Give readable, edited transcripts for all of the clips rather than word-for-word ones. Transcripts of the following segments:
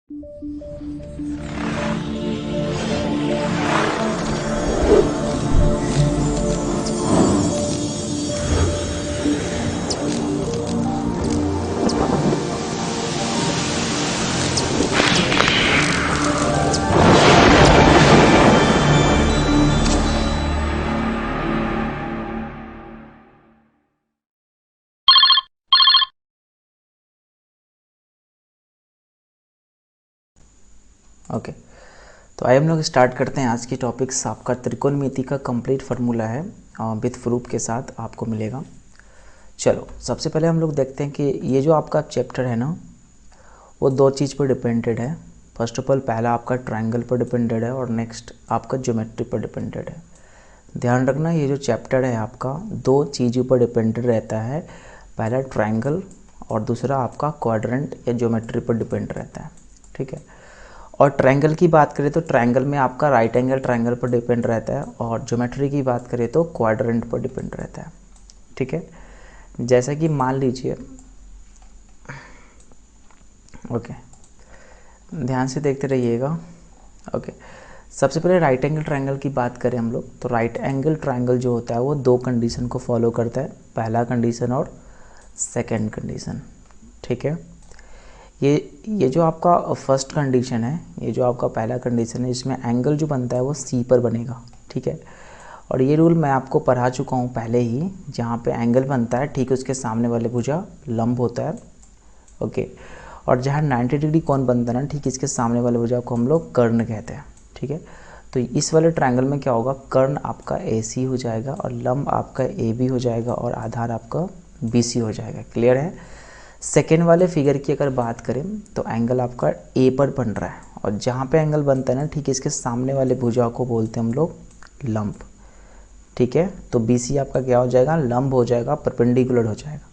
Okay तो आइए हम लोग स्टार्ट करते हैं आज की टॉपिक्स। आपका त्रिकोणमिति का कंप्लीट फार्मूला है विथ प्रूफ के साथ आपको मिलेगा। चलो सबसे पहले हम लोग देखते हैं कि ये जो आपका चैप्टर है ना वो दो चीज़ पर डिपेंडेड है। फर्स्ट ऑफ ऑल पहला आपका ट्रायंगल पर डिपेंडेड है और नेक्स्ट आपका ज्योमेट्री पर डिपेंडेड है। ध्यान रखना ये जो चैप्टर है आपका दो चीज़ों पर डिपेंडेड रहता है, पहला ट्रायंगल और दूसरा आपका क्वाड्रेंट या ज्योमेट्री पर डिपेंड रहता है। ठीक है, और ट्रायंगल की बात करें तो ट्रायंगल में आपका राइट एंगल ट्रायंगल पर डिपेंड रहता है और ज्योमेट्री की बात करें तो क्वाड्रेंट पर डिपेंड रहता है। ठीक है, जैसा कि मान लीजिए, ओके ध्यान से देखते रहिएगा। ओके, सबसे पहले राइट एंगल ट्रायंगल की बात करें हम लोग तो राइट एंगल ट्रायंगल जो होता है वो दो कंडीशन को फॉलो करता है, पहला कंडीशन और सेकेंड कंडीशन। ठीक है, ये जो आपका फर्स्ट कंडीशन है, ये जो आपका पहला कंडीशन है, इसमें एंगल जो बनता है वो सी पर बनेगा। ठीक है, और ये रूल मैं आपको पढ़ा चुका हूँ पहले ही, जहाँ पे एंगल बनता है ठीक उसके सामने वाले भुजा लंब होता है। ओके, और जहाँ 90 डिग्री कौन बनता है ना ठीक इसके सामने वाले भुजा को हम लोग कर्ण कहते हैं। ठीक है, तो इस वाले ट्रायंगल में क्या होगा, कर्ण आपका AC हो जाएगा और लंब आपका AB हो जाएगा और आधार आपका BC हो जाएगा। क्लियर है। सेकेंड वाले फिगर की अगर बात करें तो एंगल आपका A पर बन रहा है और जहाँ पे एंगल बनता है ना ठीक इसके सामने वाले भुजा को बोलते हैं हम लोग लंब। ठीक है, तो BC आपका क्या हो जाएगा, लंब हो जाएगा, परपेंडिकुलर हो जाएगा।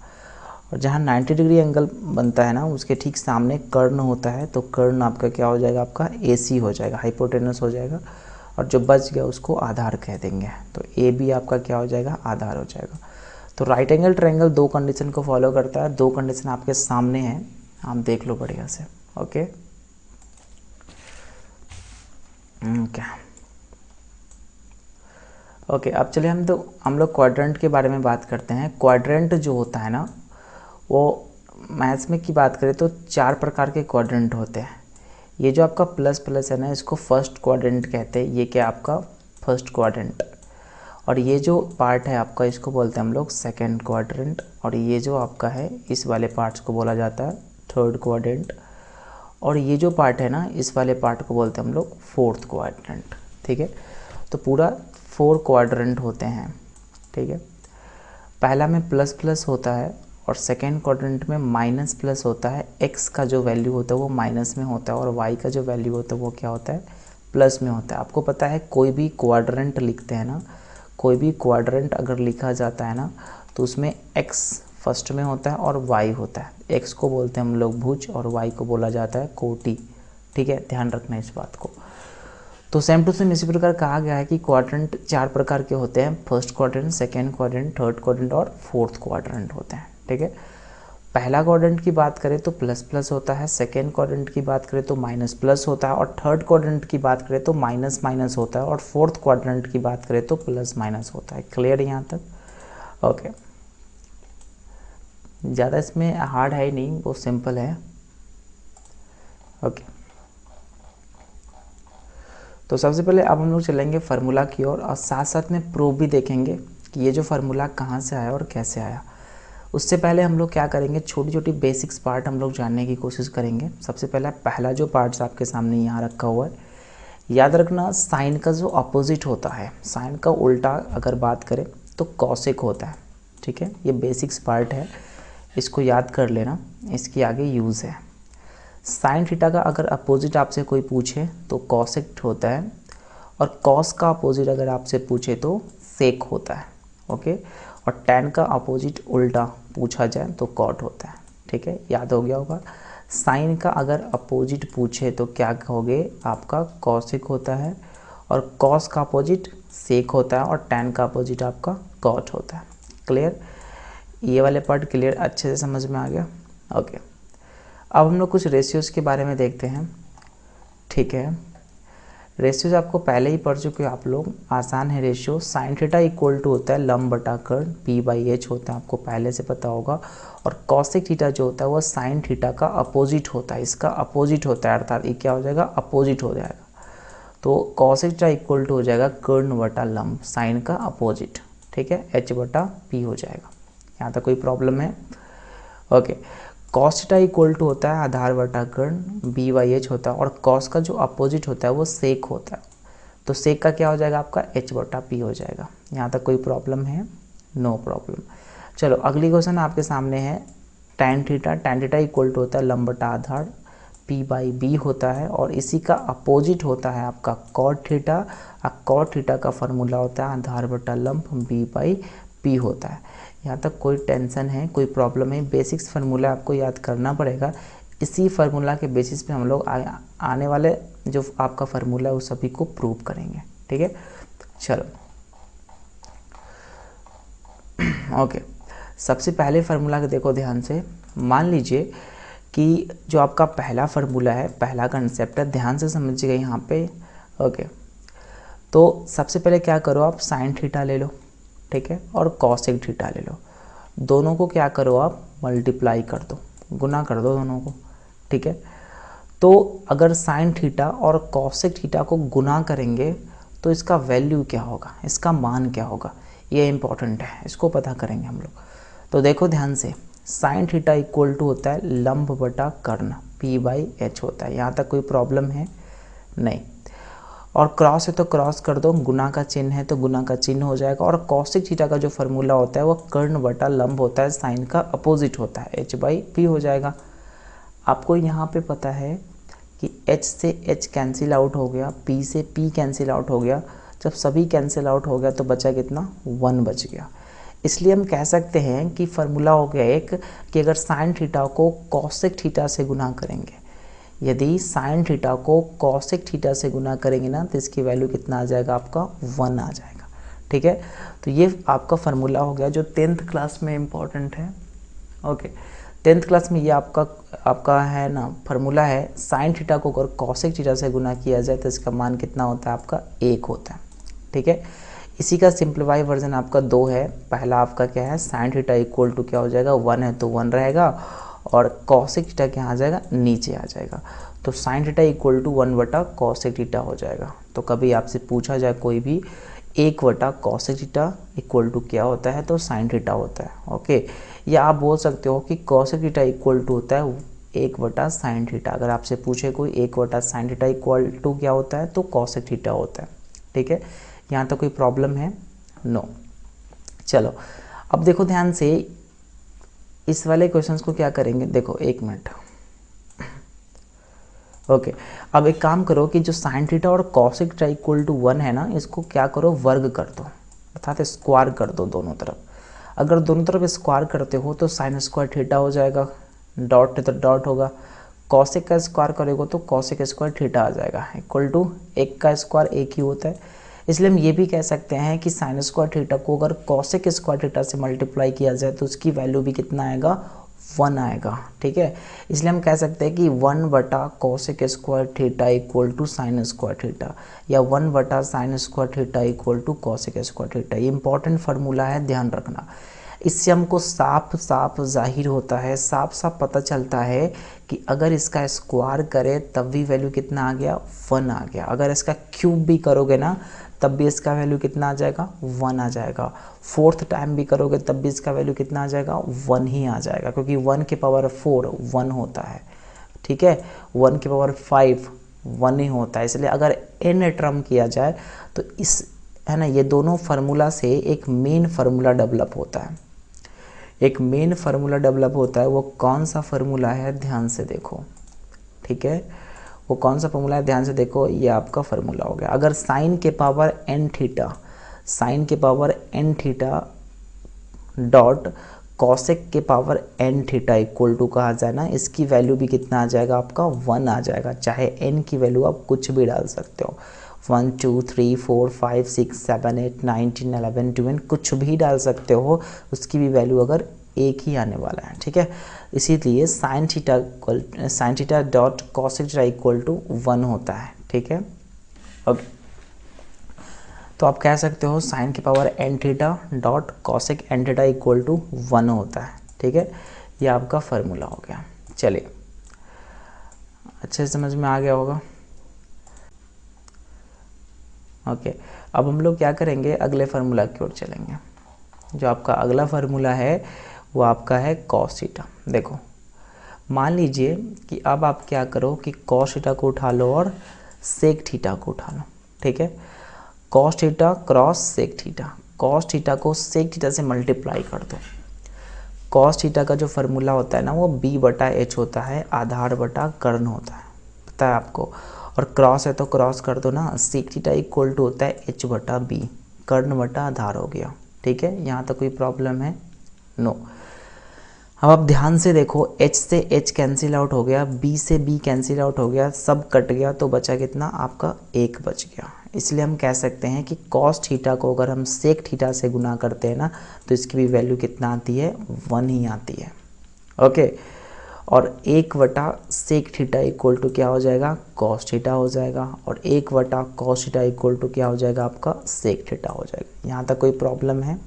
और जहाँ 90 डिग्री एंगल बनता है ना उसके ठीक सामने कर्ण होता है, तो कर्ण आपका क्या हो जाएगा, आपका AC हो जाएगा, हाइपोटेनस हो जाएगा, और जो बच गया उसको आधार कह देंगे। तो AB आपका क्या हो जाएगा, आधार हो जाएगा। तो राइट एंगल ट्रायंगल दो कंडीशन को फॉलो करता है, दो कंडीशन आपके सामने हैं, आप देख लो बढ़िया से। ओके ओके अब चलिए हम लोग क्वाड्रेंट के बारे में बात करते हैं। क्वाड्रेंट जो होता है ना वो मैथ्स में की बात करें तो चार प्रकार के क्वाड्रेंट होते हैं। ये जो आपका प्लस प्लस है ना इसको फर्स्ट क्वाड्रेंट कहते हैं, ये क्या आपका फर्स्ट क्वाड्रेंट। और ये जो पार्ट है आपका इसको बोलते हैं हम लोग सेकेंड क्वाड्रेंट, और ये जो आपका है इस वाले पार्ट्स को बोला जाता है थर्ड क्वाड्रेंट, और ये जो पार्ट है ना इस वाले पार्ट को बोलते हैं हम लोग फोर्थ क्वाड्रेंट। ठीक है, तो पूरा 4 क्वाड्रेंट होते हैं। ठीक है, पहला में प्लस प्लस होता है और सेकेंड क्वाड्रेंट में माइनस प्लस होता है। एक्स का जो वैल्यू होता है वो माइनस में होता है और वाई का जो वैल्यू होता है वो क्या होता है, प्लस में होता है। आपको पता है कोई भी क्वाड्रेंट लिखते हैं ना, कोई भी क्वाड्रेंट अगर लिखा जाता है ना तो उसमें एक्स फर्स्ट में होता है और वाई होता है। एक्स को बोलते हैं हम लोग भुज और वाई को बोला जाता है कोटि। ठीक है, ध्यान रखना इस बात को। तो सेम टू सेम इसी प्रकार कहा गया है कि क्वाड्रेंट चार प्रकार के होते हैं, first quadrant, second quadrant, third quadrant और फोर्थ क्वाड्रेंट होते हैं। ठीक है, पहला क्वाड्रेंट की बात करें तो प्लस प्लस होता है, सेकेंड क्वाड्रेंट की बात करें तो माइनस प्लस होता है, और थर्ड क्वाड्रेंट की बात करें तो माइनस माइनस होता है, और फोर्थ क्वाड्रेंट की बात करें तो प्लस माइनस होता है। क्लियर यहाँ तक? ओके, ज़्यादा इसमें हार्ड है ही नहीं, वो सिंपल है। ओके, तो सबसे पहले अब हम लोग चलेंगे फार्मूला की ओर और साथ साथ में प्रूफ भी देखेंगे कि ये जो फार्मूला कहाँ से आया और कैसे आया। उससे पहले हम लोग क्या करेंगे, छोटी छोटी बेसिक्स पार्ट हम लोग जानने की कोशिश करेंगे। सबसे पहला जो पार्ट्स आपके सामने यहाँ रखा हुआ है, याद रखना साइन का जो अपोजिट होता है, साइन का उल्टा अगर बात करें तो कॉसेक होता है। ठीक है, ये बेसिक्स पार्ट है, इसको याद कर लेना, इसकी आगे यूज़ है। साइन थीटा का अगर अपोजिट आपसे कोई पूछे तो कॉसेक होता है, और कॉस का अपोजिट अगर आपसे पूछे तो सेक होता है। ओके, और टैन का अपोजिट उल्टा पूछा जाए तो कॉट होता है। ठीक है, याद हो गया होगा। साइन का अगर अपोजिट पूछे तो क्या कहोगे, आपका कॉसेक होता है, और कॉस का अपोजिट सेक होता है, और टैन का अपोजिट आपका कॉट होता है। क्लियर? ये वाले पार्ट क्लियर, अच्छे से समझ में आ गया। ओके, अब हम लोग कुछ रेशियोज़ के बारे में देखते हैं। ठीक है। रेशियोज आपको पहले ही पढ़ चुके हो आप लोग, आसान है ratio. Sine theta equal to होता है लंब बटा कर्ण, P/H होता है, आपको पहले से पता होगा। और कॉसेक थीटा जो होता है वो साइन थीटा का अपोजिट होता है, इसका अपोजिट होता है, अर्थात ये क्या हो जाएगा, अपोजिट हो जाएगा। तो कॉसेक थीटा इक्वल टू हो जाएगा कर्ण बटा लंब, साइन का अपोजिट, ठीक है, H/P हो जाएगा। यहाँ तक कोई प्रॉब्लम है? Okay. Cos theta equal to होता है आधार बटा कर्ण, B/H होता है, और कॉस का जो अपोजिट होता है वो सेक होता है, तो सेक का क्या हो जाएगा आपका, H/P हो जाएगा। यहाँ तक कोई प्रॉब्लम है? No problem. चलो अगली क्वेश्चन आपके सामने है tan theta. tan theta equal to होता है लंब बटा आधार, P/B होता है, और इसी का अपोजिट होता है आपका cot थीटा। cot थीटा का फॉर्मूला होता है आधार बटा लंब, B/P होता है। यहाँ तक कोई टेंशन है, कोई प्रॉब्लम है? बेसिक्स फार्मूला आपको याद करना पड़ेगा, इसी फार्मूला के बेसिस पे हम लोग आने वाले जो आपका फार्मूला है उस सभी को प्रूव करेंगे, ठीक है। चलो ओके, सबसे पहले फार्मूला को देखो ध्यान से। मान लीजिए कि जो आपका पहला फार्मूला है, पहला कंसेप्ट है, ध्यान से समझिएगा यहाँ पे। ओके, तो सबसे पहले क्या करो, आप साइन थीटा ले लो, ठीक है, और कॉसेक थीटा ले लो। दोनों को क्या करो, आप मल्टीप्लाई कर दो, गुना कर दो दोनों को, ठीक है। तो अगर साइन थीटा और कॉसेक थीटा को गुना करेंगे तो इसका वैल्यू क्या होगा, इसका मान क्या होगा, ये इंपॉर्टेंट है, इसको पता करेंगे हम लोग। तो देखो ध्यान से, साइन थीटा इक्वल टू होता है लंब बटा कर्ण, P/H होता है। यहाँ तक कोई प्रॉब्लम है? नहीं। और क्रॉस है तो क्रॉस कर दो, गुना का चिन्ह है तो गुना का चिन्ह हो जाएगा। और कॉसेक थीटा का जो फार्मूला होता है वो कर्ण बटा लंब होता है, साइन का अपोजिट होता है, H/P हो जाएगा। आपको यहाँ पे पता है कि H से H कैंसिल आउट हो गया, P से P कैंसिल आउट हो गया। जब सभी कैंसिल आउट हो गया तो बचा कितना, 1 बच गया। इसलिए हम कह सकते हैं कि फार्मूला हो गया एक, कि अगर साइन थीटा को कॉसेक थीटा से गुना करेंगे, यदि साइन थीटा को कॉसेक थीटा से गुना करेंगे ना, तो इसकी वैल्यू कितना आ जाएगा आपका, 1 आ जाएगा, ठीक है। तो ये आपका फार्मूला हो गया जो 10th क्लास में इम्पॉर्टेंट है। ओके, 10th क्लास में ये आपका है ना फार्मूला है, साइन थीटा को अगर कॉसेक थीटा से गुना किया जाए तो इसका मान कितना होता है आपका, 1 होता है, ठीक है। इसी का सिंप्लीफाई वर्जन आपका 2 है। पहला आपका क्या है, साइन थीटा इक्वल टू क्या हो जाएगा, 1 है तो 1 रहेगा, और कॉसेक थीटा क्या आ जाएगा, नीचे आ जाएगा। तो साइन थीटा इक्वल टू 1 बटा कॉसेक थीटा हो जाएगा। तो कभी आपसे पूछा जाए कोई भी 1 बटा कॉसेक थीटा इक्वल टू क्या होता है, तो साइन थीटा होता है। ओके, या आप बोल सकते हो कि कॉसेक थीटा इक्वल टू होता है 1 बटा साइन थीटा। अगर आपसे पूछे कोई 1 बटा साइन थीटा इक्वल टू क्या होता है, तो कॉसेक थीटा होता है, ठीक है। यहाँ तो कोई प्रॉब्लम है? नो। चलो अब देखो ध्यान से, इस वाले क्वेश्चंस को क्या करेंगे, देखो 1 मिनट। ओके, अब एक काम करो कि जो साइन थीटा और कॉसेक थीटा इक्वल टू 1 है ना, इसको क्या करो, वर्ग कर दो, अर्थात स्क्वायर कर दो दोनों तरफ। अगर दोनों तरफ स्क्वायर करते हो तो साइन स्क्वायर थीटा हो जाएगा, डॉट है तो डॉट होगा। कॉसेक का स्क्वायर करेगो तो कॉसेक स्क्वायर थीटा आ जाएगा, इक्वल टू 1 का स्क्वायर 1 ही होता है। इसलिए हम ये भी कह सकते हैं कि साइन स्क्वायर थीटा को अगर कॉसेक स्क्वायर थीटा से मल्टीप्लाई किया जाए तो उसकी वैल्यू भी कितना आएगा, 1 आएगा, ठीक है। इसलिए हम कह सकते हैं कि 1 बटा cosec square theta equal to sine square theta, या 1 बटा sine square theta equal to cosec square theta. ये इंपॉर्टेंट फार्मूला है, ध्यान रखना। इससे हमको साफ साफ जाहिर होता है, साफ साफ पता चलता है कि अगर इसका स्क्वायर करें तब भी वैल्यू कितना आ गया, 1 आ गया। अगर इसका क्यूब भी करोगे ना तब भी इसका वैल्यू कितना आ जाएगा, 1 आ जाएगा। 4th टाइम भी करोगे तब भी इसका वैल्यू कितना आ जाएगा, 1 ही आ जाएगा, क्योंकि 1 की पावर 4 1 होता है, ठीक है। 1 की पावर 5 1 ही होता है। इसलिए अगर n टर्म किया जाए तो इस है ना, ये दोनों फार्मूला से एक मेन फार्मूला डेवलप होता है, एक मेन फार्मूला डेवलप होता है। वो कौन सा फार्मूला है, ध्यान से देखो, ठीक है। वो कौन सा फार्मूला है, ध्यान से देखो, ये आपका फार्मूला हो गया। अगर साइन के पावर n थीटा, साइन के power n theta dot cosec के power n theta equal to कहा जाए ना, इसकी वैल्यू भी कितना आ जाएगा आपका, 1 आ जाएगा। चाहे n की वैल्यू आप कुछ भी डाल सकते हो, 1 2 3 4 5 6 7 8 9 10 11 12 कुछ भी डाल सकते हो, उसकी भी वैल्यू अगर एक ही आने वाला है, ठीक है। इसीलिए sine theta dot cosec theta equal to 1 होता है, ठीक है। ओके, तो आप कह सकते हो साइन की power n theta dot cosec n theta equal to 1 होता है, ठीक है। ये आपका फार्मूला हो गया। चलिए, अच्छे से समझ में आ गया होगा। ओके, अब हम लोग क्या करेंगे, अगले फार्मूला की ओर चलेंगे। जो आपका अगला फार्मूला है वो आपका है कॉस थीटा। देखो, मान लीजिए कि अब आप क्या करो कि कॉस थीटा को उठा लो और सेक थीटा को उठा लो, ठीक है। Cos theta cross sec theta, cos theta को सेक थीटा से मल्टीप्लाई कर दो। कॉस थीटा का जो फार्मूला होता है ना वो b बटा एच होता है, आधार बटा कर्ण होता है, पता है आपको। और क्रॉस है तो क्रॉस कर दो ना, सेक थीटा इक्वल टू होता है h बटा b, कर्ण बटा आधार हो गया, ठीक है। यहाँ तक कोई प्रॉब्लम है? नो। अब आप ध्यान से देखो, h से h कैंसिल आउट हो गया, b से b कैंसिल आउट हो गया, सब कट गया, तो बचा कितना आपका 1 बच गया। इसलिए हम कह सकते हैं कि कॉस थीटा को अगर हम सेक थीटा से गुना करते हैं ना तो इसकी भी वैल्यू कितना आती है, 1 ही आती है, ओके। और 1 वटा सेक थीटा इक्वल टू क्या हो जाएगा, कॉस थीटा हो जाएगा, और 1 वटा कॉस थीटा इक्वल टू क्या हो जाएगा आपका, सेक थीटा हो जाएगा। यहाँ तक कोई प्रॉब्लम है?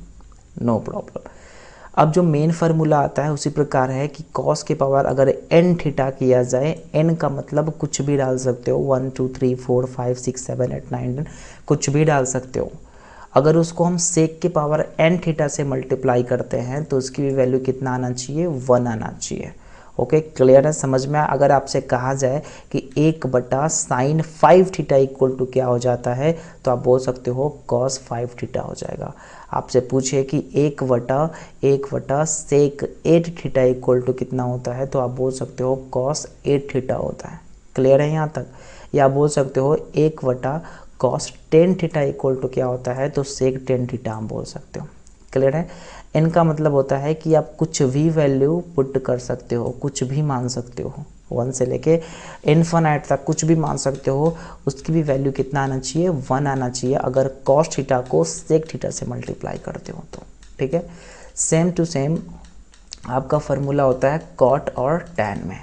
No problem. अब जो मेन फार्मूला आता है उसी प्रकार है कि कॉस के पावर अगर एन थीटा किया जाए, एन का मतलब कुछ भी डाल सकते हो, 1 2 3 4 5 6 7 8 9 10 कुछ भी डाल सकते हो। अगर उसको हम सेक के पावर एन थीटा से मल्टीप्लाई करते हैं तो उसकी भी वैल्यू कितना आना चाहिए, 1 आना चाहिए। ओके, क्लियर है, समझ में? अगर आपसे कहा जाए कि 1 बटा साइन 5 थीटा इक्वल टू क्या हो जाता है तो आप बोल सकते हो कॉस 5 थीटा हो जाएगा। आपसे पूछे कि 1 वटा सेक 8 थीटा इक्वल टू कितना होता है तो आप बोल सकते हो कॉस 8 थीटा होता है। क्लियर है यहाँ तक? या बोल सकते हो 1 वटा कॉस 10 थीटा इक्वल टू क्या होता है तो सेक 10 थीटा हम बोल सकते हो। क्लियर है? इनका मतलब होता है कि आप कुछ भी वैल्यू पुट कर सकते हो, कुछ भी मान सकते हो, 1 से लेके इन्फिनाइट तक कुछ भी मान सकते हो। उसकी भी वैल्यू कितना आना चाहिए, 1 आना चाहिए अगर कॉस थीटा को सेक थीटा से मल्टीप्लाई करते हो तो, ठीक है। सेम टू सेम आपका फार्मूला होता है कॉट और टैन में।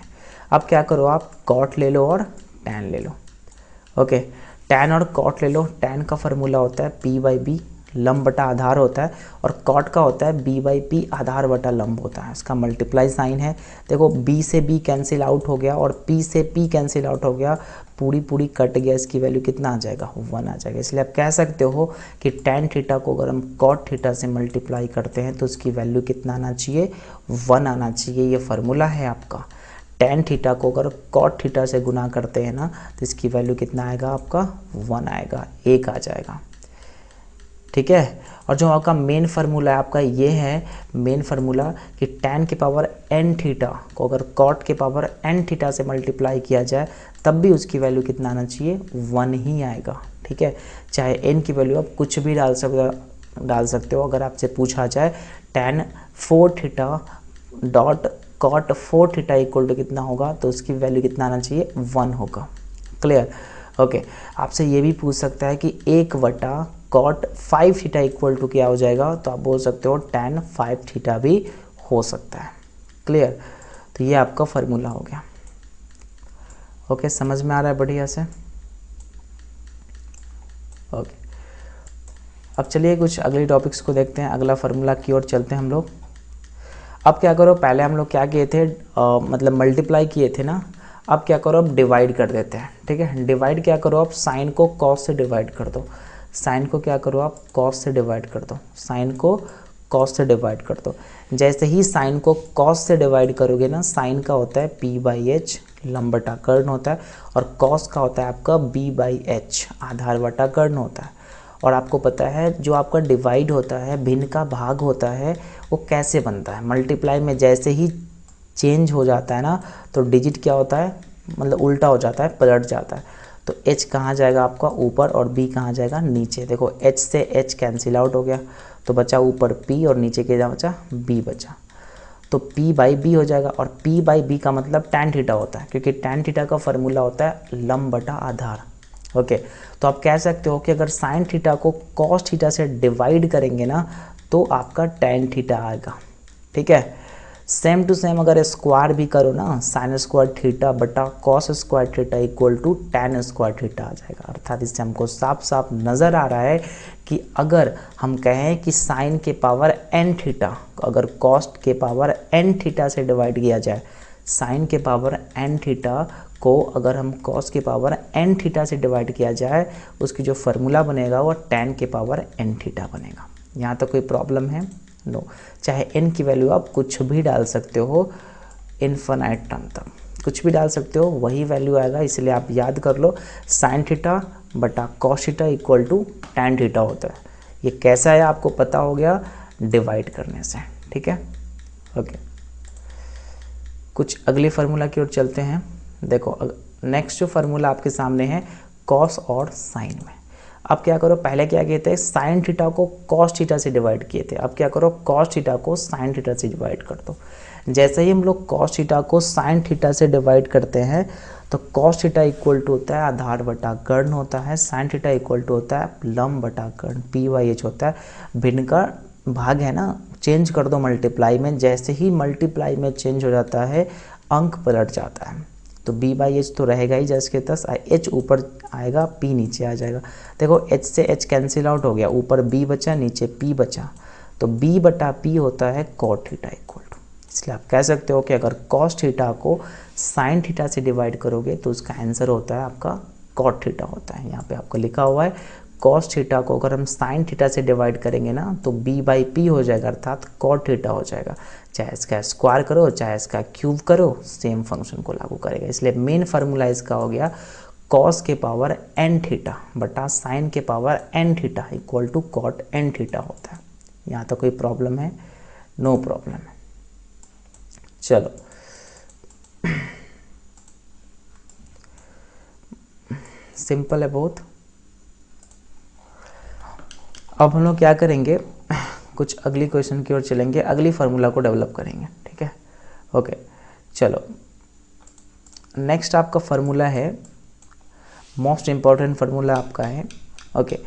अब क्या करो, आप कॉट ले लो और टैन ले लो। ओके, टैन और कॉट ले लो। टैन का फार्मूला होता है p बाई बी, लंब बटा आधार होता है, और कॉट का होता है b बाई पी, आधार बटा लंब होता है। इसका मल्टीप्लाई साइन है। देखो, b से b कैंसिल आउट हो गया और p से p कैंसिल आउट हो गया, पूरी कट गया, इसकी वैल्यू कितना आ जाएगा, 1 आ जाएगा। इसलिए आप कह सकते हो कि टैन थीटा को अगर हम कॉट थीटा से मल्टीप्लाई करते हैं तो उसकी वैल्यू कितना आना चाहिए, 1 आना चाहिए। ये फार्मूला है आपका। टैन थीटा को अगर कॉट थीटा से गुना करते हैं ना तो इसकी वैल्यू कितना आएगा आपका, 1 आएगा, 1 आ जाएगा, ठीक है। और जो आपका मेन फार्मूला है आपका ये है मेन फार्मूला कि टैन की पावर एन थीटा को अगर कॉट के पावर एन थीटा से मल्टीप्लाई किया जाए तब भी उसकी वैल्यू कितना आना चाहिए, 1 ही आएगा, ठीक है। चाहे एन की वैल्यू आप कुछ भी डाल सकते हो। अगर आपसे पूछा जाए tan 4 theta dot cot 4 theta equal to कितना होगा तो उसकी वैल्यू कितना आना चाहिए, 1 होगा। क्लियर? ओके, आपसे ये भी पूछ सकता है कि 1 वटा कॉट 5 थीटा इक्वल टू क्या हो जाएगा तो आप बोल सकते हो टैन 5 थीटा भी हो सकता है। क्लियर? तो ये आपका फार्मूला हो गया। ओके, समझ में आ रहा है बढ़िया से? ओके, अब चलिए कुछ अगली टॉपिक्स को देखते हैं, अगला फार्मूला की ओर चलते हैं हम लोग। अब क्या करो, पहले हम लोग क्या किए थे, मतलब मल्टीप्लाई किए थे ना। अब क्या करो, अब डिवाइड कर देते हैं, ठीक है। डिवाइड क्या करो, आप साइन को कॉस से डिवाइड कर दो। साइन को क्या करो, आप कॉस से डिवाइड कर दो। साइन को कॉस से डिवाइड कर दो। जैसे ही साइन को कॉस से डिवाइड करोगे ना, साइन का होता है p बाई एच, लंब बटा कर्ण होता है, और कॉस का होता है आपका b बाई एच, आधार बटा कर्ण होता है। और आपको पता है जो आपका डिवाइड होता है, भिन्न का भाग होता है, वो कैसे बनता है, मल्टीप्लाई में जैसे ही चेंज हो जाता है ना तो डिजिट क्या होता है, मतलब उल्टा हो जाता है, पलट जाता है। तो h कहाँ जाएगा आपका, ऊपर, और b कहाँ जाएगा, नीचे। देखो h से h कैंसिल आउट हो गया तो बचा ऊपर p और नीचे क्या बचा, b बचा। तो p बाई b हो जाएगा, और p बाई b का मतलब tan थीटा होता है, क्योंकि tan थीटा का फार्मूला होता है लंब बटा आधार। ओके, तो आप कह सकते हो कि अगर साइन थीटा को कॉस थीटा से डिवाइड करेंगे ना तो आपका tan थीटा आएगा। ठीक है। सेम टू सेम अगर स्क्वायर भी करो ना, साइन स्क्वायर थीटा बटा cos square theta equal to tan square theta आ जाएगा। अर्थात इससे हमको साफ साफ नज़र आ रहा है कि अगर हम कहें कि साइन के पावर एन थीटा अगर कॉस के पावर एन थीटा से डिवाइड किया जाए, साइन के पावर एन थीटा को अगर हम कॉस के पावर एन थीटा से डिवाइड किया जाए, उसकी जो फार्मूला बनेगा वो टैन के पावर एन थीटा बनेगा। यहाँ तक कोई प्रॉब्लम है? नो। चाहे एन की वैल्यू आप कुछ भी डाल सकते हो, इन्फिनाइट टर्म तक कुछ भी डाल सकते हो, वही वैल्यू आएगा। इसलिए आप याद कर लो, साइन थीटा बटा cos theta equal to tan theta होता है। ये कैसा है आपको पता हो गया डिवाइड करने से, ठीक है। ओके, कुछ अगले फार्मूला की ओर चलते हैं। देखो नेक्स्ट जो फार्मूला आपके सामने है कॉस और साइन में। अब क्या करो, पहले क्या किए थे, साइन थीटा को कॉस थीटा से डिवाइड किए थे। अब क्या करो, कॉस थीटा को साइन थीटा से डिवाइड कर दो। जैसे ही हम लोग कॉस थीटा को साइन थीटा से डिवाइड करते हैं तो कॉस थीटा इक्वल टू होता है आधार बटा कर्ण होता है, साइन थीटा इक्वल टू होता है लंब बटा कर्ण, P/H होता है। भिन्न का भाग है ना, चेंज कर दो मल्टीप्लाई में। जैसे ही मल्टीप्लाई में चेंज हो जाता है अंक पलट जाता है। तो B/H तो रहेगा ही जैसे के तस, H ऊपर आएगा, P नीचे आ जाएगा। देखो H से H कैंसिल आउट हो गया, ऊपर B बचा नीचे P बचा, तो B बटा P होता है कॉट थीटा इक्वल टू। इसलिए आप कह सकते हो कि अगर कॉस थीटा को साइन थीटा से डिवाइड करोगे तो उसका आंसर होता है आपका कॉट थीटा होता है। यहाँ पे आपको लिखा हुआ है कॉस थीटा को अगर हम साइन थीटा से डिवाइड करेंगे ना तो B/P हो जाएगा, अर्थात कॉट थीटा हो जाएगा। चाहे इसका स्क्वायर करो चाहे इसका क्यूब करो, सेम फंक्शन को लागू करेगा। इसलिए मेन फार्मूला इसका हो गया कॉस के पावर एन थीटा बटा साइन के power n theta equal to cot n theta होता है। यहाँ तक कोई प्रॉब्लम है? नो प्रॉब्लम है। चलो सिंपल है बहुत। अब हम लोग क्या करेंगे, कुछ अगली क्वेश्चन की ओर चलेंगे, अगली फार्मूला को डेवलप करेंगे, ठीक है। ओके चलो, नेक्स्ट आपका फार्मूला है, मोस्ट इम्पॉर्टेंट फार्मूला आपका है। ओके,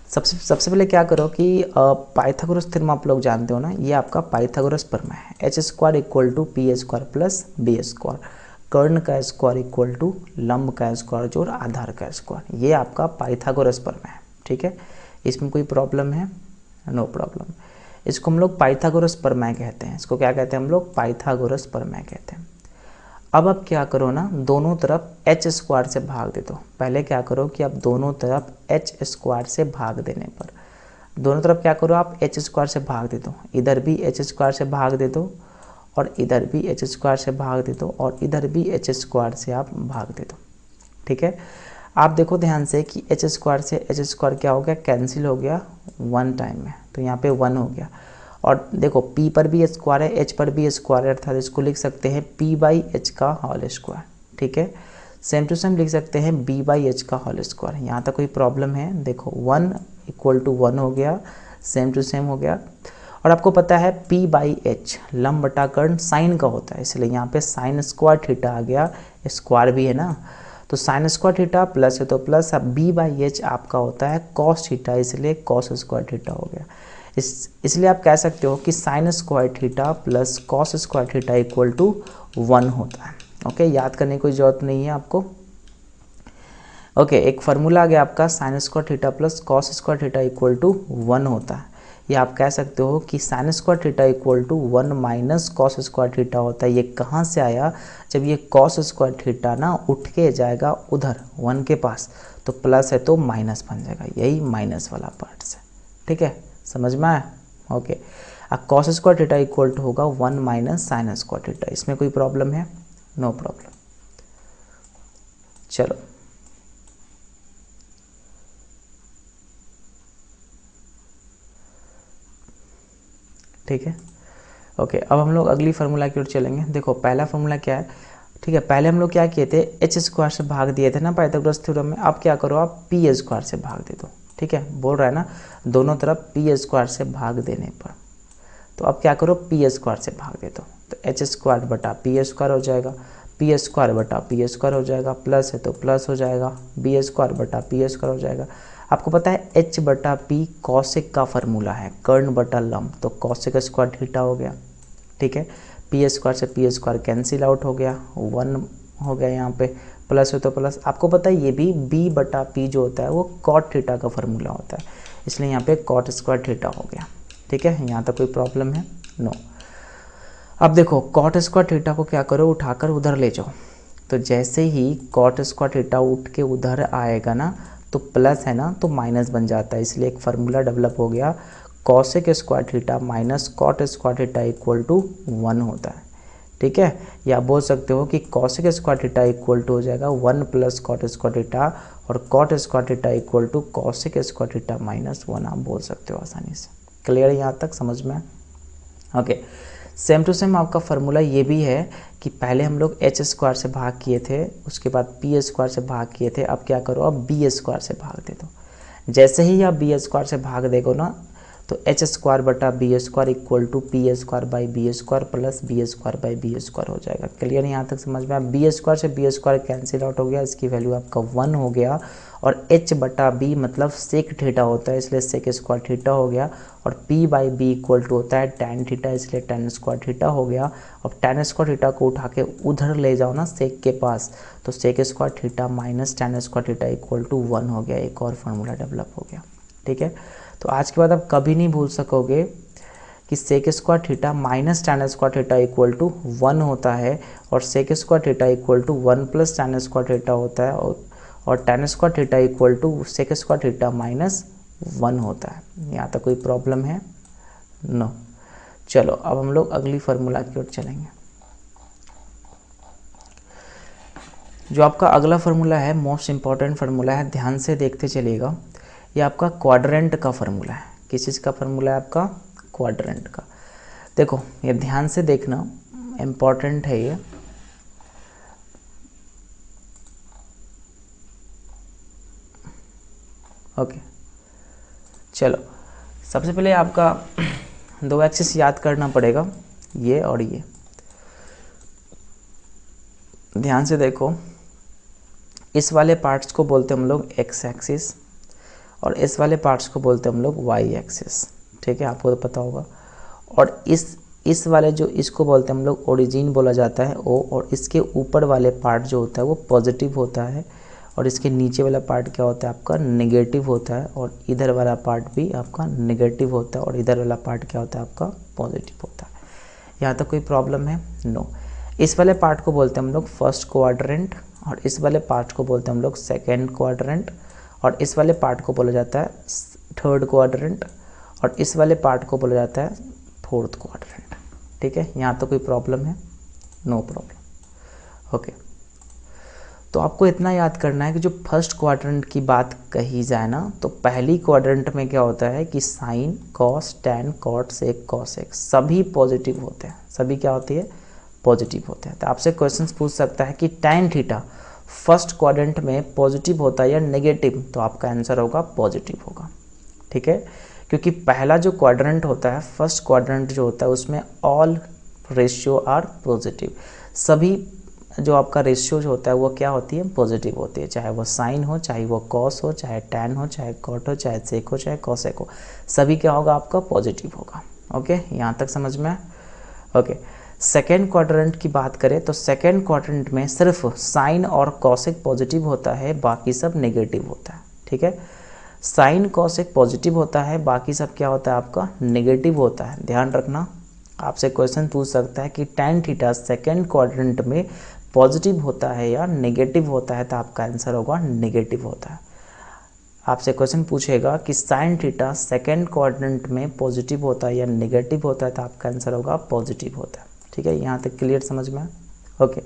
सबसे पहले क्या करो कि पाइथागोरस थ्योरम आप लोग जानते हो ना, ये आपका पाइथागोरस प्रमेय है। H square equal to P square plus B square, कर्ण का स्क्वायर इक्वल टू लंब का स्क्वायर जोड़ आधार का स्क्वायर, ये आपका पाइथागोरस प्रमेय है, ठीक है। इसमें कोई प्रॉब्लम है? No problem. इसको हम लोग पाइथागोरस प्रमेय कहते हैं। इसको क्या कहते हैं हम लोग? पाइथागोरस प्रमेय कहते हैं। अब क्या करो ना, दोनों तरफ एच स्क्वायर से भाग दे दो। पहले क्या करो कि आप दोनों तरफ एच स्क्वायर से भाग देने पर, दोनों तरफ क्या करो आप एच स्क्वायर से भाग दे दो। इधर भी एच स्क्वायर से भाग दे दो और इधर भी एच स्क्वायर से भाग दे दो और इधर भी एच स्क्वायर से आप भाग दे दो, ठीक है। आप देखो ध्यान से कि एच स्क्वायर से एच स्क्वायर क्या हो गया, कैंसिल हो गया वन टाइम में, तो यहाँ पे वन हो गया। और देखो P पर भी स्क्वायर है, H पर भी स्क्वायर है, अर्थात इसको लिख सकते हैं P/H का होल स्क्वायर, ठीक है। सेम टू सेम लिख सकते हैं B/H का होल स्क्वायर। यहाँ तक कोई प्रॉब्लम है? देखो 1 इक्वल टू 1 हो गया, सेम टू सेम हो गया। और आपको पता है P/H लंब बटा कर्ण साइन का होता है, इसलिए यहाँ पे साइन स्क्वायर थीटा आ गया, स्क्वायर भी है ना, तो साइन स्क्वायर थीटा प्लस है तो प्लस। अब B/H आपका होता है कॉस थीटा, इसलिए कॉस स्क्वायर थीटा हो गया। इसलिए आप कह सकते हो कि sine square theta plus cos square theta equal to 1 होता है। ओके, याद करने की कोई ज़रूरत नहीं है आपको। ओके, एक फार्मूला आ गया आपका, sine square theta plus cos square theta equal to 1 होता है। या आप कह सकते हो कि sine square theta equal to 1 minus cos square theta होता है। ये कहाँ से आया? जब ये कॉस स्क्वायर थीटा ना उठ के जाएगा उधर 1 के पास, तो प्लस है तो माइनस बन जाएगा, यही माइनस वाला पार्ट से, ठीक है, समझ में आया? ओके, अब cos square theta equal to होगा 1 माइनस साइन स्क्वायर थीटा। इसमें कोई प्रॉब्लम है? No problem. चलो ठीक है। ओके, अब हम लोग अगली फार्मूला की ओर चलेंगे। देखो पहला फार्मूला क्या है, ठीक है। पहले हम लोग क्या किए थे, एच स्क्वायर से भाग दिए थे ना पाइथागोरस थ्योरम में। अब क्या करो आप पी स्क्वायर से भाग दे दो, ठीक है। बोल रहा है ना दोनों तरफ पी स्क्वायर से भाग देने पर, तो अब क्या करो पी स्क्वायर से भाग दे दो, तो एच स्क्वायर बटा पी स्क्वायर हो जाएगा, पी स्क्वायर बटा पी स्क्वायर हो जाएगा, प्लस है तो प्लस हो जाएगा, बी स्क्वायर बटा पी स्क्वायर हो जाएगा। आपको पता है एच बटा पी कॉसेक का फार्मूला है, कर्ण बटा लंब, तो कॉसेक स्क्वायर थीटा हो गया, ठीक है। पी स्क्वायर से पी स्क्वायर कैंसिल आउट हो गया, 1 हो गया, यहाँ पे प्लस हो तो प्लस। आपको पता है ये भी b बटा p जो होता है वो कॉट थीटा का फॉर्मूला होता है, इसलिए यहाँ पे कॉट स्क्वायर थीटा हो गया, ठीक है। यहाँ तक कोई प्रॉब्लम है? नो। अब देखो कॉट स्क्वायर थीटा को क्या करो, उठाकर उधर ले जाओ। तो जैसे ही कॉट स्क्वायर थीटा उठ के उधर आएगा ना, तो प्लस है ना तो माइनस बन जाता है, इसलिए एक फार्मूला डेवलप हो गया, cosec square theta minus cot square theta equal to 1 होता है, ठीक है। या बोल सकते हो कि cosec square theta equal to हो जाएगा 1 प्लस कॉट स्क्वायर थीटा, और cot square theta equal to cosec square theta minus 1 आप बोल सकते हो आसानी से। क्लियर है यहाँ तक समझ में? ओके। सेम टू सेम आपका फार्मूला ये भी है कि पहले हम लोग एच स्क्वायर से भाग किए थे, उसके बाद पी स्क्वायर से भाग किए थे, अब क्या करो, अब बी स्क्वायर से भाग दे दो। जैसे ही आप बी स्क्वायर से भाग देगो ना, तो एच स्क्वायर बटा B square equal to P square by B square plus B square by B square हो जाएगा। क्लियर यहाँ तक समझ में? बी स्क्वायर से बी स्क्वायर कैंसिल आउट हो गया, इसकी वैल्यू आपका 1 हो गया, और एच बटा बी मतलब सेक थीटा होता है, इसलिए सेक स्क्वायर थीटा हो गया, और P by B equal to होता है टैन थीटा, इसलिए टैन स्क्वायर थीटा हो गया। अब टैन स्क्वायर थीटा को उठा के उधर ले जाओ ना सेक के पास, तो sec square theta minus tan square theta equal to 1 हो गया, एक और फार्मूला डेवलप हो गया, ठीक है। तो आज के बाद आप कभी नहीं भूल सकोगे कि sec square theta minus tan square theta equal to 1 होता है, और sec square theta equal to 1 plus tan square theta होता है, और tan square theta equal to sec square theta minus 1 होता है। यहाँ तक कोई प्रॉब्लम है? नो। चलो अब हम लोग अगली फार्मूला की ओर चलेंगे। जो आपका अगला फार्मूला है मोस्ट इम्पॉर्टेंट फार्मूला है, ध्यान से देखते चलिएगा। ये आपका क्वाड्रेंट का फार्मूला है। किस चीज़ का फार्मूला है आपका? क्वाड्रेंट का। देखो ये ध्यान से देखना, इम्पॉर्टेंट है ये। ओके चलो, सबसे पहले आपका 2 एक्सिस याद करना पड़ेगा, ये और ये। ध्यान से देखो, इस वाले पार्ट्स को बोलते हम लोग एक्स एक्सिस, और इस वाले पार्ट्स को बोलते हम लोग वाई एक्सिस, ठीक है, आपको तो पता होगा। और इस वाले जो इसको बोलते हैं हम लोग ओरिजिन बोला जाता है ओ, और इसके ऊपर वाले पार्ट जो होता है वो पॉजिटिव होता है, और इसके नीचे वाला पार्ट क्या होता है आपका? नेगेटिव होता है, और इधर वाला पार्ट भी आपका नेगेटिव होता है, और इधर वाला पार्ट क्या होता है आपका? पॉजिटिव होता है। यहाँ तक कोई प्रॉब्लम है? नो। इस वाले पार्ट को बोलते हैं हम लोग फर्स्ट क्वाड्रेंट, और इस वाले पार्ट को बोलते हैं हम लोग सेकेंड क्वाड्रेंट, और इस वाले पार्ट को बोला जाता है थर्ड क्वाड्रेंट, और इस वाले पार्ट को बोला जाता है फोर्थ क्वाड्रेंट, ठीक है। यहाँ तो कोई प्रॉब्लम है? No problem. ओके, तो आपको इतना याद करना है कि जो फर्स्ट क्वाड्रेंट की बात कही जाए ना, तो पहली क्वाड्रेंट में क्या होता है कि साइन, कॉस, टैन, कॉट, सेक, कॉसेक सभी पॉजिटिव होते हैं। सभी क्या होती है? पॉजिटिव होते हैं। तो आपसे क्वेश्चंस पूछ सकता है कि टैन थीटा फर्स्ट क्वाड्रेंट में पॉजिटिव होता है या नेगेटिव, तो आपका आंसर होगा पॉजिटिव होगा, ठीक है। क्योंकि पहला जो क्वाड्रेंट होता है, फर्स्ट क्वाड्रेंट जो होता है, उसमें ऑल रेशियो आर पॉजिटिव। सभी जो आपका रेशियो जो होता है वो क्या होती है? पॉजिटिव होती है, चाहे वो साइन हो, चाहे वो कॉस हो, चाहे टैन हो, चाहे कॉट हो, चाहे सेक हो, चाहे कॉसेक हो, सभी क्या होगा आपका? पॉजिटिव होगा। ओके, यहाँ तक समझ में? ओके, सेकेंड क्वाड्रेंट की बात करें तो सेकेंड क्वाड्रेंट में सिर्फ साइन और कॉसेक पॉजिटिव होता है, बाकी सब नेगेटिव होता है, ठीक है। साइन कॉसेक पॉजिटिव होता है, बाकी सब क्या होता है आपका? नेगेटिव होता है। ध्यान रखना, आपसे क्वेश्चन पूछ सकता है कि टैन थीटा सेकेंड क्वाड्रेंट में पॉजिटिव होता है या नेगेटिव होता है, तो आपका आंसर होगा नेगेटिव होता है। आपसे क्वेश्चन पूछेगा कि साइन थीटा सेकेंड क्वाड्रेंट में पॉजिटिव होता है या नेगेटिव होता है, तो आपका आंसर होगा पॉजिटिव होता है, ठीक है। यहाँ तक क्लियर समझ में? Okay,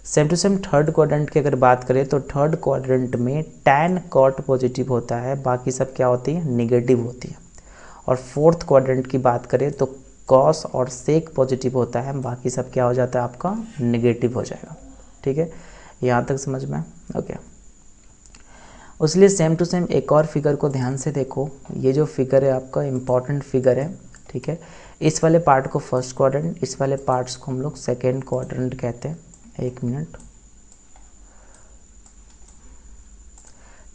same to same third quadrant की अगर बात करें तो थर्ड क्वाड्रेंट में टैन कॉट पॉजिटिव होता है, बाकी सब क्या होती है? नेगेटिव होती है। और फोर्थ क्वाड्रेंट की बात करें तो कॉस और सेक पॉजिटिव होता है, बाकी सब क्या हो जाता है आपका? नेगेटिव हो जाएगा, ठीक है। यहाँ तक समझ में? ओके, उसलिए सेम टू सेम एक और फिगर को ध्यान से देखो। ये जो फिगर है आपका इम्पॉर्टेंट फिगर है, ठीक है। इस वाले पार्ट को फर्स्ट क्वाड्रेंट, इस वाले पार्ट्स को हम लोग सेकेंड क्वाड्रेंट कहते हैं। एक मिनट,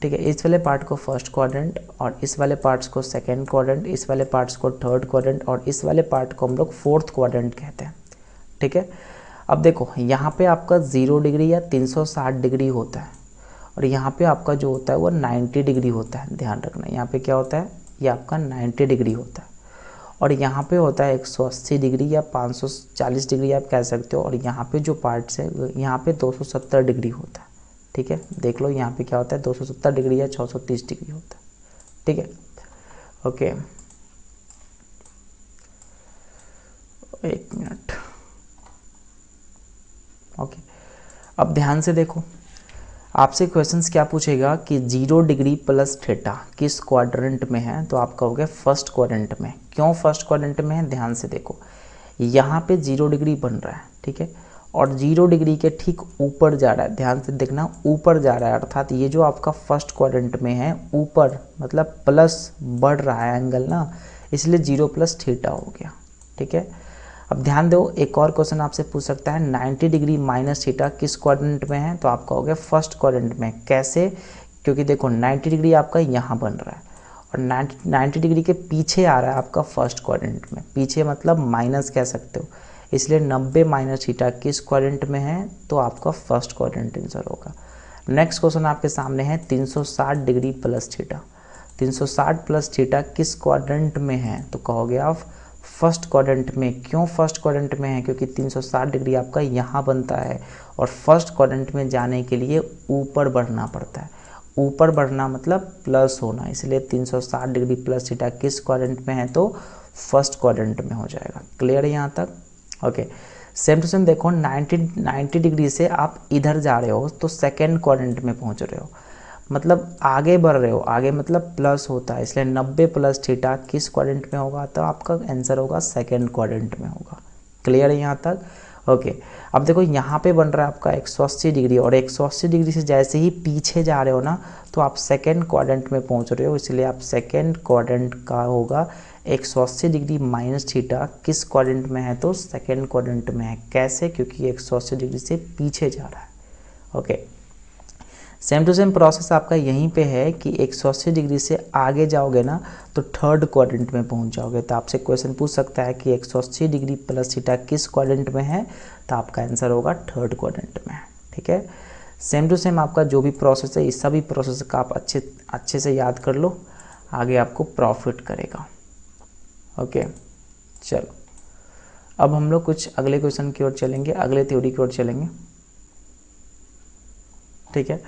ठीक है। इस वाले पार्ट को फर्स्ट क्वाड्रेंट और इस वाले पार्ट्स को सेकंड क्वाड्रेंट, इस वाले पार्ट्स को थर्ड क्वाड्रेंट और इस वाले पार्ट को हम लोग फोर्थ क्वाड्रेंट कहते हैं। ठीक है। अब देखो यहाँ पे आपका 0 डिग्री या 360 डिग्री होता है और यहाँ पे आपका जो होता है वो 90 डिग्री होता है। ध्यान रखना, यहाँ पे क्या होता है, ये आपका 90 डिग्री होता है और यहाँ पे होता है 180 डिग्री या 540 डिग्री आप कह सकते हो, और यहाँ पे जो पार्ट्स है यहाँ पे 270 डिग्री होता है। ठीक है, देख लो यहाँ पे क्या होता है, 270 डिग्री या 630 डिग्री होता है। ठीक है, ओके, एक मिनट, ओके। अब ध्यान से देखो, आपसे क्वेश्चंस क्या पूछेगा कि 0 डिग्री प्लस थीटा किस क्वाड्रेंट में है, तो आप कहोगे फर्स्ट क्वाड्रेंट में। क्यों फर्स्ट क्वाड्रेंट में है, ध्यान से देखो, यहाँ पे 0 डिग्री बन रहा है, ठीक है, और 0 डिग्री के ठीक ऊपर जा रहा है। ध्यान से देखना, ऊपर जा रहा है, अर्थात ये जो आपका फर्स्ट क्वाड्रेंट में है ऊपर, मतलब प्लस बढ़ रहा है एंगल ना, इसलिए 0 प्लस थीटा हो गया। ठीक है। अब ध्यान दो, एक और क्वेश्चन आपसे पूछ सकता है 90 डिग्री माइनस थीटा किस क्वाड्रेंट में है, तो आप कहोगे फर्स्ट क्वाड्रेंट में। कैसे, क्योंकि देखो 90 डिग्री आपका यहाँ बन रहा है और 90 डिग्री के पीछे आ रहा है आपका फर्स्ट क्वाड्रेंट में। पीछे मतलब माइनस कह सकते हो, इसलिए 90 माइनस थीटा किस क्वाड्रेंट में है, तो आपका फर्स्ट क्वाड्रेंट आंसर होगा। नेक्स्ट क्वेश्चन आपके सामने है 360 degree plus theta. 360 plus theta किस क्वाड्रेंट में है, तो कहोगे आप फर्स्ट क्वाड्रेंट में। क्यों फर्स्ट क्वाड्रेंट में है, क्योंकि 360 डिग्री आपका यहाँ बनता है और फर्स्ट क्वाड्रेंट में जाने के लिए ऊपर बढ़ना पड़ता है। ऊपर बढ़ना मतलब प्लस होना, इसलिए 360 डिग्री प्लस थीटा किस क्वाड्रेंट में है, तो फर्स्ट क्वाड्रेंट में हो जाएगा। क्लियर है यहाँ तक? ओके, सेम टू सेम देखो, 90 डिग्री से आप इधर जा रहे हो तो सेकेंड क्वाड्रेंट में पहुँच रहे हो, मतलब आगे बढ़ रहे हो। आगे मतलब प्लस होता है, इसलिए 90 प्लस थीटा किस क्वाड्रेंट में होगा, तो आपका आंसर होगा सेकंड क्वाड्रेंट में होगा। क्लियर है यहाँ तक? ओके। अब देखो यहाँ पे बन रहा है आपका 180 डिग्री और 180 डिग्री से जैसे ही पीछे जा रहे हो ना, तो आप सेकंड क्वाड्रेंट में पहुँच रहे हो, इसलिए आप सेकंड क्वाड्रेंट का होगा 180 डिग्री माइनस थीटा किस क्वाड्रेंट में है, तो सेकेंड क्वाड्रेंट में है। कैसे, क्योंकि 180 डिग्री से पीछे जा रहा है। Okay, same to same process आपका यहीं पे है कि 180 डिग्री से आगे जाओगे ना तो थर्ड क्वाड्रेंट में पहुंच जाओगे। तो आपसे क्वेश्चन पूछ सकता है कि 180 डिग्री प्लस थीटा किस क्वाड्रेंट में है, तो आपका आंसर होगा थर्ड क्वाड्रेंट में। ठीक है, सेम टू सेम आपका जो भी प्रोसेस है, इस सभी प्रोसेस का आप अच्छे से याद कर लो, आगे आपको प्रॉफिट करेगा। ओके, चलो अब हम लोग कुछ अगले क्वेश्चन की ओर चलेंगे, अगले थ्योरी की ओर चलेंगे। ठीक है,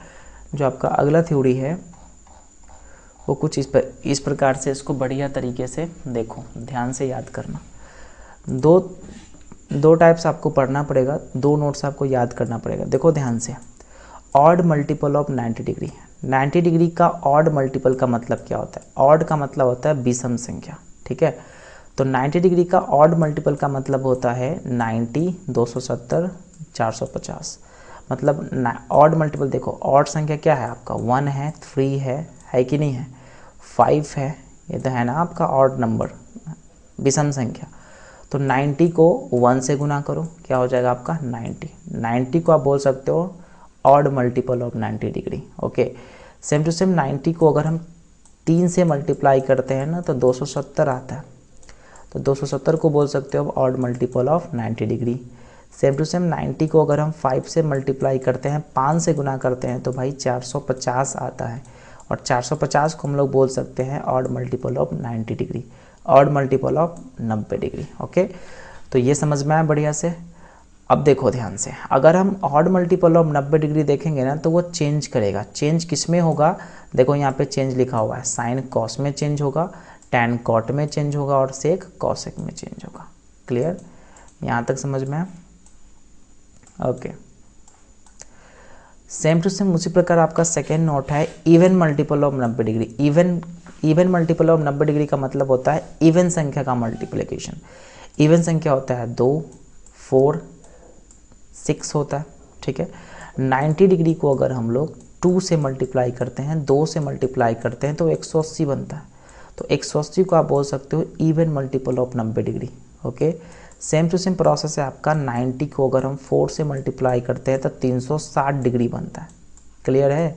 जो आपका अगला थ्योरी है वो कुछ इस प्रकार से, इसको बढ़िया तरीके से देखो, ध्यान से याद करना। दो टाइप्स आपको पढ़ना पड़ेगा, 2 नोट्स आपको याद करना पड़ेगा। देखो ध्यान से, odd multiple of 90 degree. 90 degree का ऑड मल्टीपल का मतलब क्या होता है? ऑड का मतलब होता है विषम संख्या। ठीक है, तो 90 डिग्री का ऑड मल्टीपल का मतलब होता है 90, 270, 450। मतलब ऑड मल्टीपल देखो, ऑड संख्या क्या है आपका, 1 है, 3 है कि नहीं है, 5 है, ये तो है ना आपका ऑड नंबर, विषम संख्या। तो 90 को 1 से गुना करो, क्या हो जाएगा आपका 90। 90 को आप बोल सकते हो odd multiple of 90 degree. Okay, same to same 90 को अगर हम 3 से मल्टीप्लाई करते हैं ना तो 270 आता है, तो 270 को बोल सकते हो odd multiple of 90 degree. Same to same 90 को अगर हम 5 से मल्टीप्लाई करते हैं, 5 से गुना करते हैं, तो भाई 450 आता है, और 450 को हम लोग बोल सकते हैं odd multiple of 90 degree, odd multiple of 90 degree. Okay, तो ये समझ में आया बढ़िया से। अब देखो ध्यान से, अगर हम ऑड मल्टीपल ऑफ 90 डिग्री देखेंगे ना तो वो चेंज करेगा। चेंज किस में होगा, देखो यहाँ पे चेंज लिखा हुआ है, साइन कॉस में चेंज होगा, टैन कॉट में चेंज होगा और सेक कॉसेक में चेंज होगा। क्लियर, यहाँ तक समझ में? ओके, सेम टू सेम उसी प्रकार आपका सेकेंड नोट है, even multiple of 90 degree. Even multiple of 90 degree का मतलब होता है इवन संख्या का मल्टीप्लिकेशन। इवन संख्या होता है 2, 4, 6 होता है। ठीक है, 90 डिग्री को अगर हम लोग 2 से मल्टीप्लाई करते हैं, 2 से मल्टीप्लाई करते हैं तो 180 बनता है, तो 180 को आप बोल सकते हो even multiple of 90 degree. Okay, same to same process है आपका, 90 को अगर हम 4 से मल्टीप्लाई करते हैं तो 360 डिग्री बनता है। क्लियर है?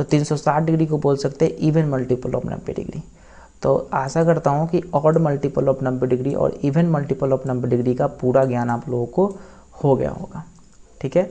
तो 360 डिग्री को बोल सकते हैं इवन मल्टीपल ऑफ 90 डिग्री। तो आशा करता हूँ कि ऑड मल्टीपल ऑफ 90 डिग्री और इवन मल्टीपल ऑफ 90 डिग्री का पूरा ज्ञान आप लोगों को हो गया होगा। ठीक है,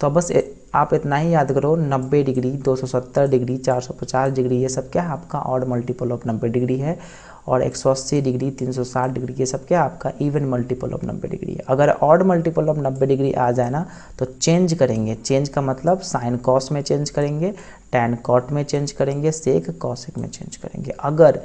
तो बस आप इतना ही याद करो, 90 डिग्री, 270 डिग्री, 450 डिग्री, ये सब क्या है आपका ऑड मल्टीपल ऑफ 90 डिग्री है, और 180 डिग्री, 360 डिग्री, ये सब क्या आपका इवन मल्टीपल ऑफ 90 डिग्री है। अगर ऑड मल्टीपल ऑफ 90 डिग्री आ जाए ना तो चेंज करेंगे, चेंज का मतलब साइन कॉस में चेंज करेंगे, टैन कॉट में चेंज करेंगे, सेक कॉसेक में चेंज करेंगे। अगर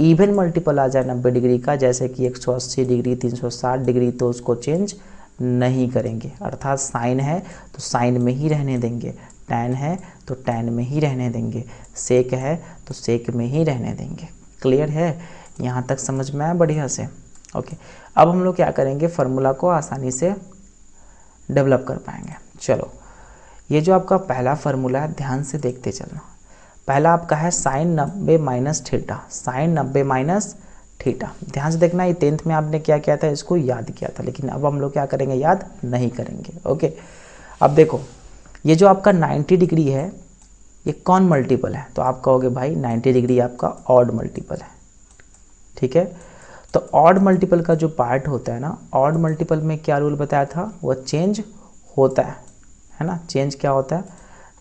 इवन मल्टीपल आ जाए 90 डिग्री का, जैसे कि 180 डिग्री, 360 डिग्री, तो उसको चेंज नहीं करेंगे, अर्थात साइन है तो साइन में ही रहने देंगे, टैन है तो टैन में ही रहने देंगे, सेक है तो सेक में ही रहने देंगे। क्लियर है, यहाँ तक समझ में आया बढ़िया से? ओके, अब हम लोग क्या करेंगे, फार्मूला को आसानी से डेवलप कर पाएंगे। चलो, ये जो आपका पहला फार्मूला है ध्यान से देखते चलना। पहला आपका है sine 90 minus theta, sine 90 minus theta. ध्यान से देखना, ये 10th में आपने क्या किया था, इसको याद किया था, लेकिन अब हम लोग क्या करेंगे, याद नहीं करेंगे। ओके, अब देखो ये जो आपका 90 डिग्री है ये कौन मल्टीपल है, तो आप कहोगे भाई 90 डिग्री आपका ऑड मल्टीपल है। ठीक है, तो ऑड मल्टीपल का जो पार्ट होता है ना, ऑड मल्टीपल में क्या रूल बताया था, वो चेंज होता है ना। चेंज क्या होता है,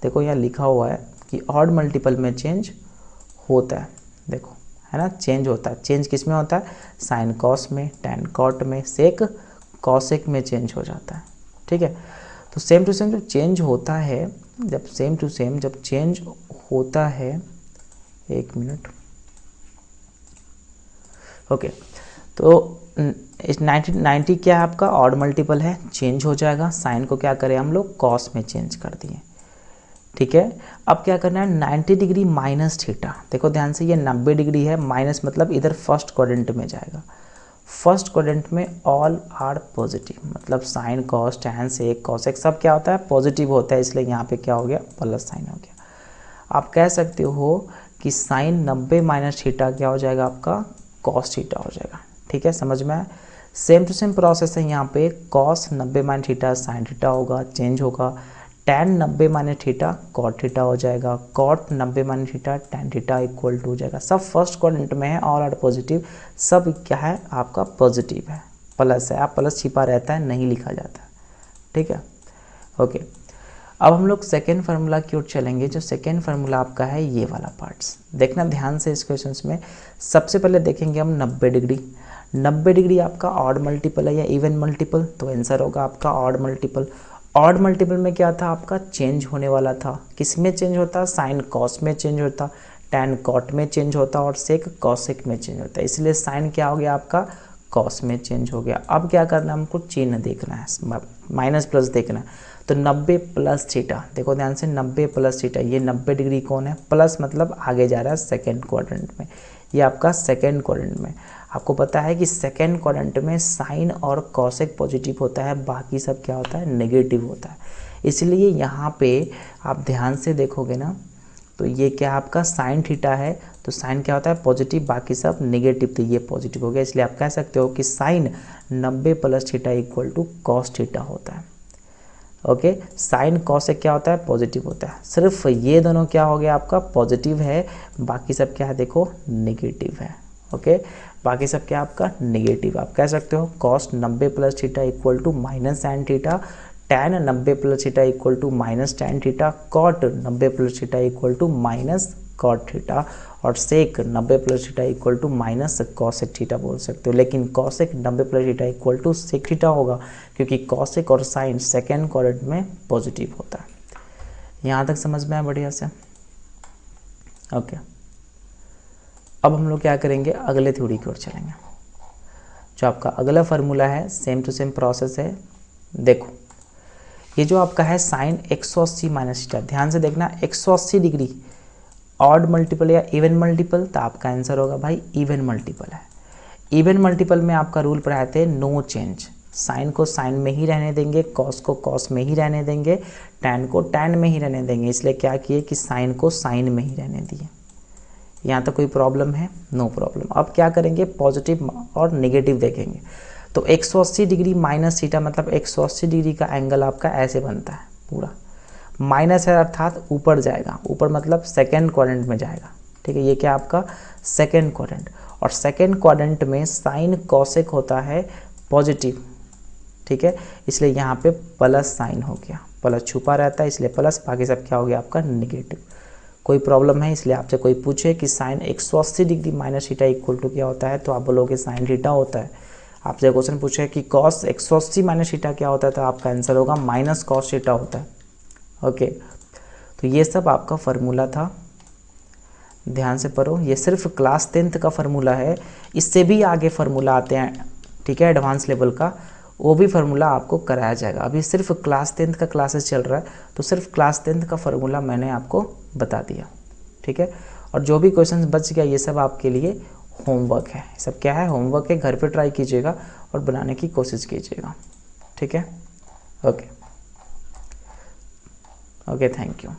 देखो यहाँ लिखा हुआ है कि ऑड मल्टीपल में चेंज होता है, देखो है ना, चेंज होता है। चेंज किस में होता है, साइन कॉस में, टैन कॉट में, सेक कॉसेक में चेंज हो जाता है। ठीक है, तो सेम टू सेम जो चेंज होता है, जब सेम टू सेम जब चेंज होता है, एक मिनट, ओके, तो 90 क्या है आपका ऑड मल्टीपल है, चेंज हो जाएगा। साइन को क्या करें हम लोग, कॉस में चेंज कर दिए। ठीक है, अब क्या करना है, 90 डिग्री माइनस थीटा। देखो ध्यान से, ये 90 डिग्री है, माइनस मतलब इधर फर्स्ट क्वाड्रेंट में जाएगा। फर्स्ट क्वाड्रेंट में ऑल आर पॉजिटिव, मतलब sine cos tan sec cosec सब क्या होता है, पॉजिटिव होता है, इसलिए यहाँ पे क्या हो गया, प्लस साइन हो गया। आप कह सकते हो कि साइन 90 माइनस थीटा क्या हो जाएगा आपका, कॉस थीटा हो जाएगा। ठीक है, समझ में आया? सेम टू सेम प्रोसेस है यहाँ पे, cos 90 minus theta sine theta होगा, चेंज होगा। Tan 90 minus theta cot theta हो जाएगा, cot 90 minus theta tan theta equal to हो जाएगा। सब फर्स्ट क्वाड्रेंट में है, ऑल आर पॉजिटिव, सब क्या है आपका पॉजिटिव है, प्लस है। आप प्लस छिपा रहता है, नहीं लिखा जाता है। ठीक है, ओके, अब हम लोग सेकेंड फार्मूला की ओर चलेंगे। जो सेकेंड फार्मूला आपका है ये वाला पार्ट्स, देखना ध्यान से इस क्वेश्चन में। सबसे पहले देखेंगे हम 90 डिग्री। 90 डिग्री आपका ऑड मल्टीपल है या इवन मल्टीपल, तो आंसर होगा आपका ऑड मल्टीपल। ऑड मल्टीपल में क्या था आपका, चेंज होने वाला था। किस में चेंज होता, साइन कॉस में चेंज होता, टैन कॉट में चेंज होता, और सेक कॉसेक में चेंज होता है, इसलिए साइन क्या हो गया आपका, कॉस में चेंज हो गया। अब क्या करना है हमको, चिन्ह देखना है, माइनस प्लस देखना है। तो 90 प्लस थीटा, देखो ध्यान से, 90 प्लस थीटा, ये 90 डिग्री कौन है, प्लस मतलब आगे जा रहा है सेकेंड क्वाड्रेंट में, ये आपका सेकेंड क्वाड्रेंट में। आपको पता है कि सेकेंड क्वाड्रेंट में साइन और कॉसेक पॉजिटिव होता है, बाकी सब क्या होता है, नेगेटिव होता है। इसलिए यहाँ पे आप ध्यान से देखोगे ना, तो ये क्या आपका साइन थीटा है, तो साइन क्या होता है, पॉजिटिव, बाकी सब नेगेटिव, तो ये पॉजिटिव हो गया। इसलिए आप कह सकते हो कि sine 90 plus theta equal to cos theta होता है। ओके, साइन कॉसेक क्या होता है, पॉजिटिव होता है। सिर्फ ये दोनों क्या हो गया आपका, पॉजिटिव है, बाकी सब क्या है, देखो नेगेटिव है। ओके, बाकी सब क्या आपका नेगेटिव। आप कह सकते हो cos 90 plus theta equal to minus sine theta, tan 90 plus theta equal to minus tan theta, cot 90 plus theta equal to minus cot theta, और sec 90 plus theta equal to minus cosec theta बोल सकते हो। लेकिन cosec 90 plus theta equal to sec theta होगा, क्योंकि cosec और sine second quadrant में positive होता है। यहाँ तक समझ में आया बढ़िया से? ओके, अब हम लोग क्या करेंगे, अगले थ्योरी की ओर चलेंगे। जो आपका अगला फार्मूला है, सेम टू सेम प्रोसेस है। देखो ये जो आपका है साइन 180 माइनस थीटा, ध्यान से देखना, 180 डिग्री ऑड मल्टीपल या इवन मल्टीपल, तो आपका आंसर होगा भाई इवन मल्टीपल है। इवन मल्टीपल में आपका रूल पढ़ाए थे नो चेंज, साइन को साइन में ही रहने देंगे, कॉस को कॉस में ही रहने देंगे, टैन को टैन में ही रहने देंगे। इसलिए क्या किए कि साइन को साइन में ही रहने दिए। यहाँ तक कोई प्रॉब्लम है, नो प्रॉब्लम। अब क्या करेंगे, पॉजिटिव और नेगेटिव देखेंगे। तो 180 डिग्री माइनस थीटा, मतलब 180 डिग्री का एंगल आपका ऐसे बनता है पूरा, माइनस है अर्थात ऊपर जाएगा, ऊपर मतलब सेकेंड क्वाड्रेंट में जाएगा, ठीक है। ये क्या आपका सेकेंड क्वाड्रेंट, और सेकेंड क्वाड्रेंट में साइन कॉसेक होता है पॉजिटिव, ठीक है, इसलिए यहाँ पे प्लस साइन हो गया, प्लस छुपा रहता है इसलिए प्लस, बाकी सब क्या हो गया आपका नेगेटिव। कोई प्रॉब्लम है इसलिए आपसे कोई पूछे कि sine 180 degree minus theta equal to क्या होता है, तो आप बोलोगे साइन थीटा होता है। आपसे क्वेश्चन पूछे कि कॉस 180 माइनस थीटा क्या होता है, तो आपका आंसर होगा माइनस कॉस थीटा होता है। ओके, तो ये सब आपका फार्मूला था, ध्यान से पढ़ो। ये सिर्फ क्लास 10th का फार्मूला है, इससे भी आगे फार्मूला आते हैं, ठीक है, एडवांस लेवल का, वो भी फार्मूला आपको कराया जाएगा। अभी सिर्फ क्लास 10th का क्लासेस चल रहा है, तो सिर्फ क्लास 10th का फार्मूला मैंने आपको बता दिया, ठीक है। और जो भी क्वेश्चन बच गया ये सब आपके लिए होमवर्क है, सब क्या है, होमवर्क है, घर पे ट्राई कीजिएगा और बनाने की कोशिश कीजिएगा, ठीक है। Okay, thank you.